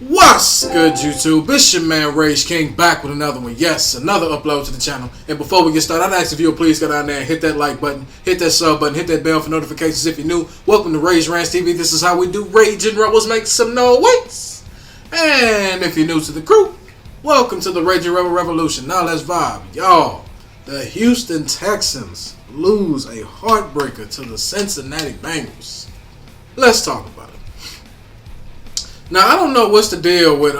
What's good, YouTube? It's your man Rage King back with another one. Yes, another upload to the channel. And before we get started, I'd ask if you would please go down there and hit that like button, hit that sub button, hit that bell for notifications if you're new. Welcome to Rage Rants TV. This is how we do Rage and Rebels make some noise. And if you're new to the crew, welcome to the Rage and Rebel Revolution. Now let's vibe. Y'all, the Houston Texans lose a heartbreaker to the Cincinnati Bengals. Let's talk about it. Now, I don't know what's the deal with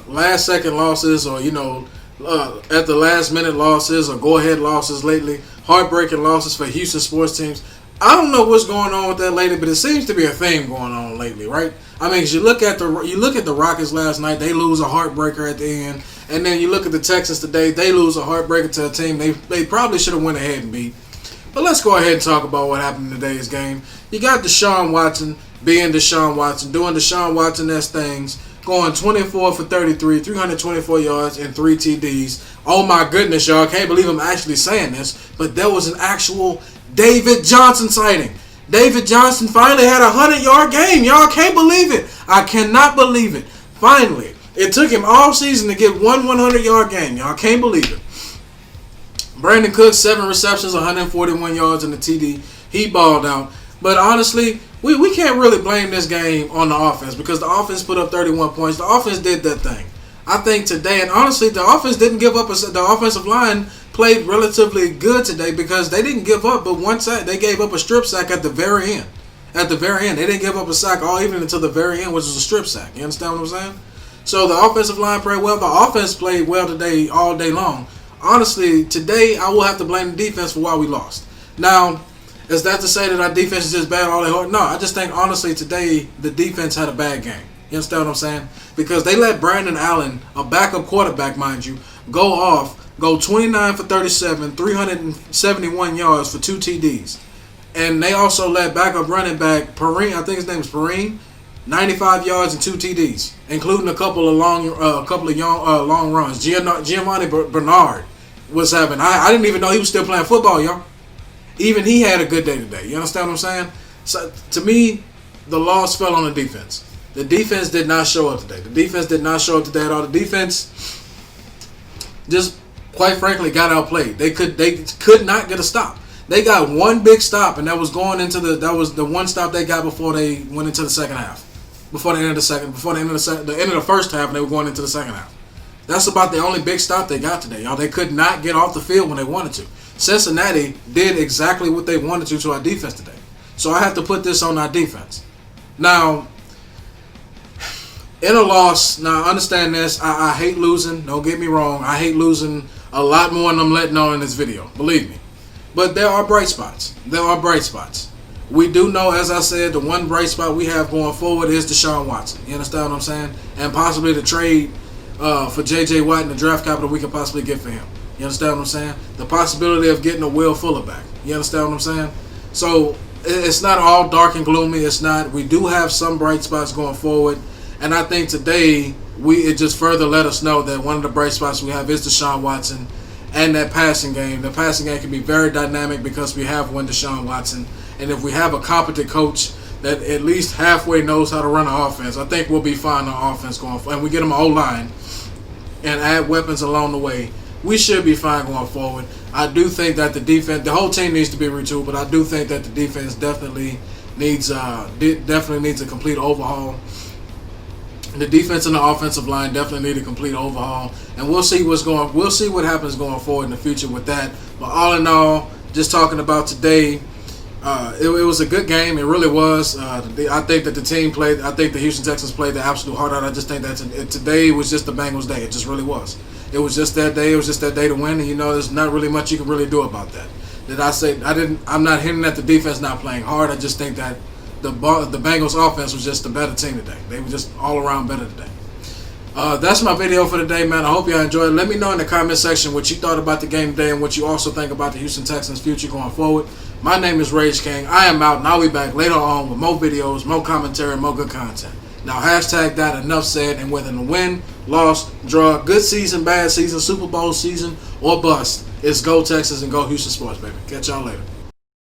last second losses or, at the last minute losses or go ahead losses lately, heartbreaking losses for Houston sports teams. I don't know what's going on with that lately, but it seems to be a theme going on lately, right? I mean, 'cause you look at the Rockets last night, they lose a heartbreaker at the end, and then you look at the Texans today, they lose a heartbreaker to a team they probably should have went ahead and beat. But let's go ahead and talk about what happened in today's game. You got Deshaun Watson being Deshaun Watson, doing Deshaun Watson-esque things, going 24 for 33, 324 yards, and 3 TDs. Oh my goodness, y'all. I can't believe I'm actually saying this, but there was an actual David Johnson sighting. David Johnson finally had a 100-yard game. Y'all can't believe it. I cannot believe it. Finally. It took him all season to get one 100-yard game. Y'all can't believe it. Brandon Cooks, 7 receptions, 141 yards in the TD. He balled out. But honestly, we can't really blame this game on the offense because the offense put up 31 points. The offense did that thing. I think today, and honestly, the offense didn't give up. The offensive line played relatively good today because they didn't give up, but one sack, they gave up a strip sack at the very end. At the very end. They didn't give up a sack all evening until the very end, which was a strip sack. You understand what I'm saying? So the offensive line played well. The offense played well today all day long. Honestly, today I will have to blame the defense for why we lost. Now, is that to say that our defense is just bad all day hard? No, I just think honestly today the defense had a bad game. You understand what I'm saying? Because they let Brandon Allen, a backup quarterback, mind you, go 29 for 37, 371 yards for 2 TDs. And they also let backup running back Perrine, I think his name is Perrine, 95 yards and 2 TDs, including a couple of long runs. Giovanni Bernard was having. I didn't even know he was still playing football, y'all. Even he had a good day today. You understand what I'm saying? So to me, the loss fell on the defense. The defense did not show up today. The defense did not show up today at all. The defense just, quite frankly, got outplayed. They could not get a stop. They got one big stop, and that was the one stop they got before they went into the second half. Before the end of the first half, and they were going into the second half. That's about the only big stop they got today, y'all. They could not get off the field when they wanted to. Cincinnati did exactly what they wanted to our defense today. So I have to put this on our defense. Now, in a loss, now understand this, I hate losing, don't get me wrong. I hate losing a lot more than I'm letting on in this video, believe me. But there are bright spots. There are bright spots. We do know, as I said, the one bright spot we have going forward is Deshaun Watson. You understand what I'm saying? And possibly the trade for J.J. Watt and the draft capital we could possibly get for him. You understand what I'm saying? The possibility of getting a Will Fuller back. You understand what I'm saying? So it's not all dark and gloomy. It's not. We do have some bright spots going forward. And I think today it just further let us know that one of the bright spots we have is Deshaun Watson and that passing game. The passing game can be very dynamic because we have one Deshaun Watson. And if we have a competent coach that at least halfway knows how to run an offense, I think we'll be fine on offense going forward. And we get them an O-line and add weapons along the way, we should be fine going forward. I do think that the whole team needs to be retooled, but I do think that the defense definitely needs a complete overhaul. The defense and the offensive line definitely need a complete overhaul, and we'll see what happens going forward in the future with that. But all in all, just talking about today, it was a good game. It really was. I think that the team played. I think the Houston Texans played the absolute heart out. I just think that today was just the Bengals' day. It just really was. It was just that day. It was just that day to win, and there's not really much you can really do about that. I'm not hinting at the defense not playing hard. I just think that the Bengals offense was just the better team today. They were just all around better today. That's my video for today, man. I hope y'all enjoyed it. Let me know in the comment section what you thought about the game today and what you also think about the Houston Texans' future going forward. My name is Rage King. I am out, and I'll be back later on with more videos, more commentary, more good content. Now, hashtag that, enough said, and whether the win, loss, draw, good season, bad season, Super Bowl season, or bust, it's go Texas and go Houston sports, baby. Catch y'all later.